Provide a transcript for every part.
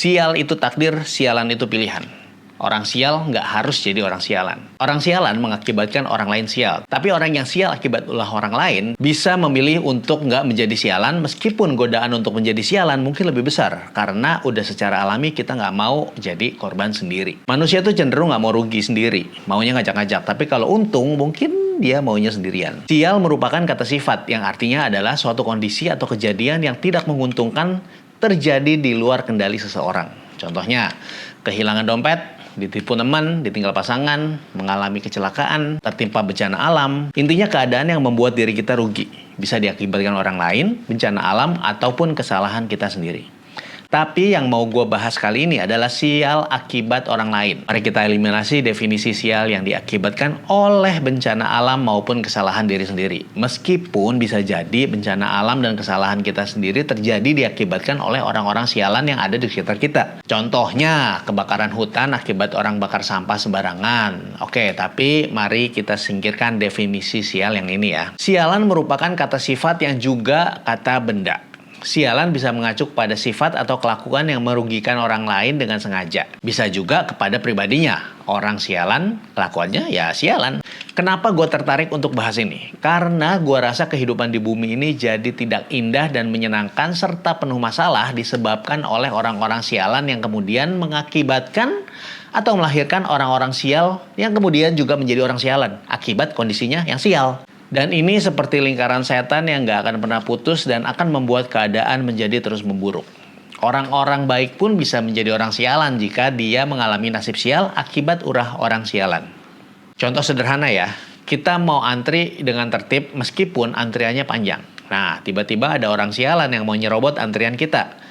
Sial itu takdir, sialan itu pilihan. Orang sial nggak harus jadi orang sialan. Orang sialan mengakibatkan orang lain sial. Tapi orang yang sial akibat ulah orang lain bisa memilih untuk nggak menjadi sialan meskipun godaan untuk menjadi sialan mungkin lebih besar. Karena udah secara alami kita nggak mau jadi korban sendiri. Manusia tuh cenderung nggak mau rugi sendiri. Maunya ngajak-ngajak. Tapi kalau untung mungkin dia maunya sendirian. Sial merupakan kata sifat yang artinya adalah suatu kondisi atau kejadian yang tidak menguntungkan terjadi di luar kendali seseorang. Contohnya, kehilangan dompet, ditipu teman, ditinggal pasangan, mengalami kecelakaan, tertimpa bencana alam. Intinya keadaan yang membuat diri kita rugi. Bisa diakibatkan orang lain, bencana alam, ataupun kesalahan kita sendiri. Tapi yang mau gue bahas kali ini adalah sial akibat orang lain. Mari kita eliminasi definisi sial yang diakibatkan oleh bencana alam maupun kesalahan diri sendiri. Meskipun bisa jadi bencana alam dan kesalahan kita sendiri terjadi diakibatkan oleh orang-orang sialan yang ada di sekitar kita. Contohnya, kebakaran hutan akibat orang bakar sampah sembarangan. Oke, tapi mari kita singkirkan definisi sial yang ini ya. Sialan merupakan kata sifat yang juga kata benda. Sialan bisa mengacu pada sifat atau kelakuan yang merugikan orang lain dengan sengaja. Bisa juga kepada pribadinya. Orang sialan, kelakuannya ya sialan. Kenapa gue tertarik untuk bahas ini? Karena gue rasa kehidupan di bumi ini jadi tidak indah dan menyenangkan serta penuh masalah disebabkan oleh orang-orang sialan yang kemudian mengakibatkan atau melahirkan orang-orang sial yang kemudian juga menjadi orang sialan akibat kondisinya yang sial. Dan ini seperti lingkaran setan yang gak akan pernah putus dan akan membuat keadaan menjadi terus memburuk. Orang-orang baik pun bisa menjadi orang sialan jika dia mengalami nasib sial akibat ulah orang sialan. Contoh sederhana ya, kita mau antri dengan tertib meskipun antriannya panjang. Nah, tiba-tiba ada orang sialan yang mau nyerobot antrian kita.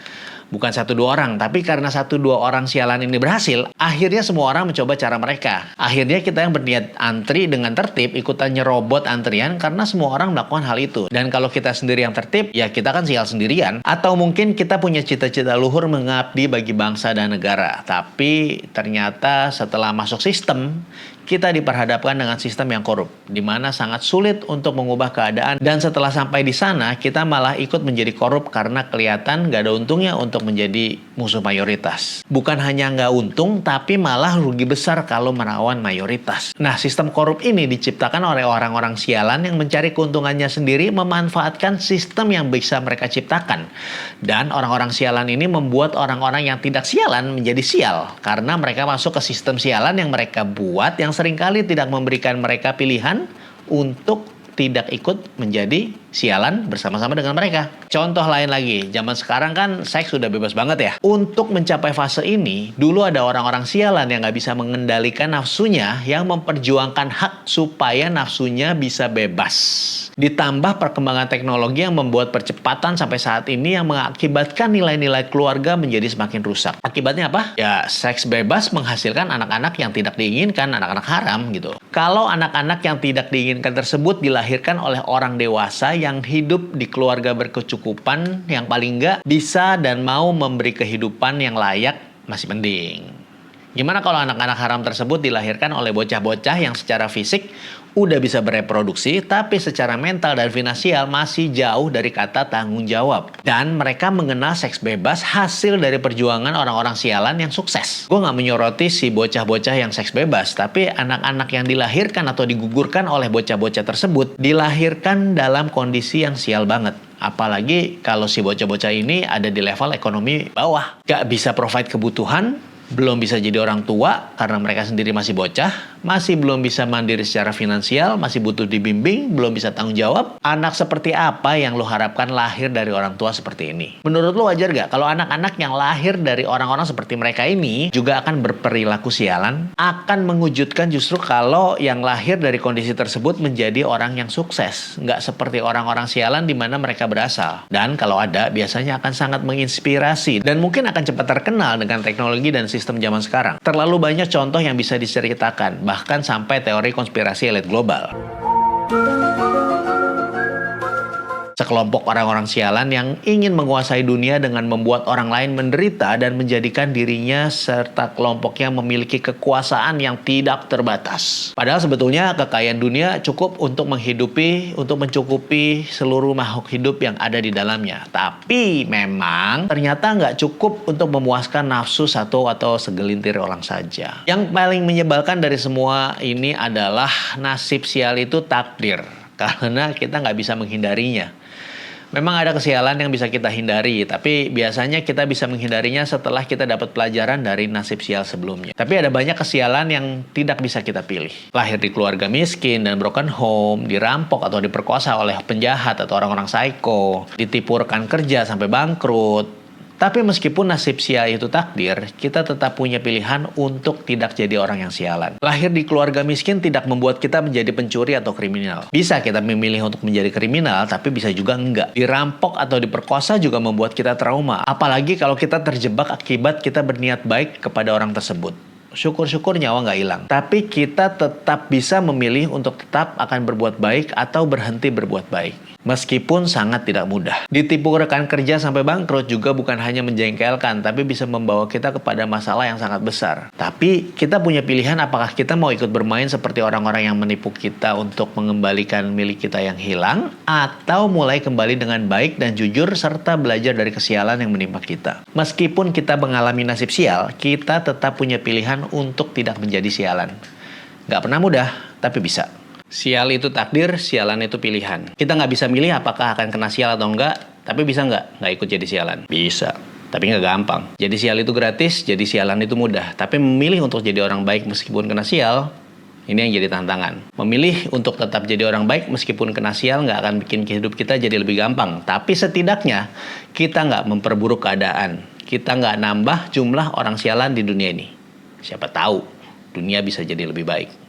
Bukan 1-2 orang, tapi karena 1-2 orang sialan ini berhasil, akhirnya semua orang mencoba cara mereka. Akhirnya kita yang berniat antri dengan tertib, ikutan nyerobot antrian karena semua orang melakukan hal itu. Dan kalau kita sendiri yang tertib, ya kita kan sial sendirian. Atau mungkin kita punya cita-cita luhur mengabdi bagi bangsa dan negara. Tapi ternyata setelah masuk sistem, kita diperhadapkan dengan sistem yang korup, di mana sangat sulit untuk mengubah keadaan. Dan setelah sampai di sana, kita malah ikut menjadi korup karena kelihatan gak ada untungnya untuk menjadi musuh mayoritas. Bukan hanya gak untung, tapi malah rugi besar kalau melawan mayoritas. Nah, sistem korup ini diciptakan oleh orang-orang sialan yang mencari keuntungannya sendiri, memanfaatkan sistem yang bisa mereka ciptakan. Dan orang-orang sialan ini membuat orang-orang yang tidak sialan menjadi sial, karena mereka masuk ke sistem sialan yang mereka buat, yang seringkali tidak memberikan mereka pilihan untuk tidak ikut menjadi sialan bersama-sama dengan mereka. Contoh lain lagi, zaman sekarang kan seks sudah bebas banget ya. Untuk mencapai fase ini, dulu ada orang-orang sialan yang nggak bisa mengendalikan nafsunya, yang memperjuangkan hak supaya nafsunya bisa bebas. Ditambah perkembangan teknologi yang membuat percepatan sampai saat ini yang mengakibatkan nilai-nilai keluarga menjadi semakin rusak. Akibatnya apa? Ya, seks bebas menghasilkan anak-anak yang tidak diinginkan, anak-anak haram gitu. Kalau anak-anak yang tidak diinginkan tersebut dilahirkan oleh orang dewasa yang hidup di keluarga berkecukupan, yang paling nggak bisa dan mau memberi kehidupan yang layak, masih mending. Gimana kalau anak-anak haram tersebut dilahirkan oleh bocah-bocah yang secara fisik udah bisa bereproduksi, tapi secara mental dan finansial masih jauh dari kata tanggung jawab. Dan mereka mengenal seks bebas hasil dari perjuangan orang-orang sialan yang sukses. Gue gak menyoroti si bocah-bocah yang seks bebas, tapi anak-anak yang dilahirkan atau digugurkan oleh bocah-bocah tersebut dilahirkan dalam kondisi yang sial banget. Apalagi kalau si bocah-bocah ini ada di level ekonomi bawah. Gak bisa provide kebutuhan, belum bisa jadi orang tua karena mereka sendiri masih bocah, masih belum bisa mandiri secara finansial, masih butuh dibimbing, belum bisa tanggung jawab. Anak seperti apa yang lo harapkan lahir dari orang tua seperti ini? Menurut lo wajar gak kalau anak-anak yang lahir dari orang-orang seperti mereka ini juga akan berperilaku sialan? Akan mengejutkan justru kalau yang lahir dari kondisi tersebut menjadi orang yang sukses, nggak seperti orang-orang sialan di mana mereka berasal. Dan kalau ada, biasanya akan sangat menginspirasi dan mungkin akan cepat terkenal dengan teknologi dan sistem zaman sekarang. Terlalu banyak contoh yang bisa diceritakan, bahkan sampai teori konspirasi elit global. Sekelompok orang-orang sialan yang ingin menguasai dunia dengan membuat orang lain menderita dan menjadikan dirinya serta kelompoknya memiliki kekuasaan yang tidak terbatas. Padahal sebetulnya kekayaan dunia cukup untuk mencukupi seluruh makhluk hidup yang ada di dalamnya. Tapi memang ternyata nggak cukup untuk memuaskan nafsu satu atau segelintir orang saja. Yang paling menyebalkan dari semua ini adalah nasib sial itu takdir. Karena kita nggak bisa menghindarinya. Memang ada kesialan yang bisa kita hindari, tapi biasanya kita bisa menghindarinya setelah kita dapat pelajaran dari nasib sial sebelumnya. Tapi ada banyak kesialan yang tidak bisa kita pilih. Lahir di keluarga miskin dan broken home, dirampok atau diperkosa oleh penjahat atau orang-orang psycho, ditipu rekan kerja sampai bangkrut. Tapi meskipun nasib sial itu takdir, kita tetap punya pilihan untuk tidak jadi orang yang sialan. Lahir di keluarga miskin tidak membuat kita menjadi pencuri atau kriminal. Bisa kita memilih untuk menjadi kriminal, tapi bisa juga enggak. Dirampok atau diperkosa juga membuat kita trauma. Apalagi kalau kita terjebak akibat kita berniat baik kepada orang tersebut. Syukur-syukur nyawa nggak hilang. Tapi kita tetap bisa memilih untuk tetap akan berbuat baik atau berhenti berbuat baik. Meskipun sangat tidak mudah. Ditipu rekan kerja sampai bangkrut juga bukan hanya menjengkelkan, tapi bisa membawa kita kepada masalah yang sangat besar. Tapi kita punya pilihan apakah kita mau ikut bermain seperti orang-orang yang menipu kita untuk mengembalikan milik kita yang hilang, atau mulai kembali dengan baik dan jujur serta belajar dari kesialan yang menimpa kita. Meskipun kita mengalami nasib sial, kita tetap punya pilihan untuk tidak menjadi sialan. Gak pernah mudah, tapi bisa. Sial itu takdir, sialan itu pilihan. Kita nggak bisa milih apakah akan kena sial atau enggak, tapi bisa nggak ikut jadi sialan? Bisa, tapi nggak gampang. Jadi sial itu gratis, jadi sialan itu mudah. Tapi memilih untuk jadi orang baik meskipun kena sial, ini yang jadi tantangan. Memilih untuk tetap jadi orang baik meskipun kena sial nggak akan bikin hidup kita jadi lebih gampang. Tapi setidaknya kita nggak memperburuk keadaan. Kita nggak nambah jumlah orang sialan di dunia ini. Siapa tahu dunia bisa jadi lebih baik.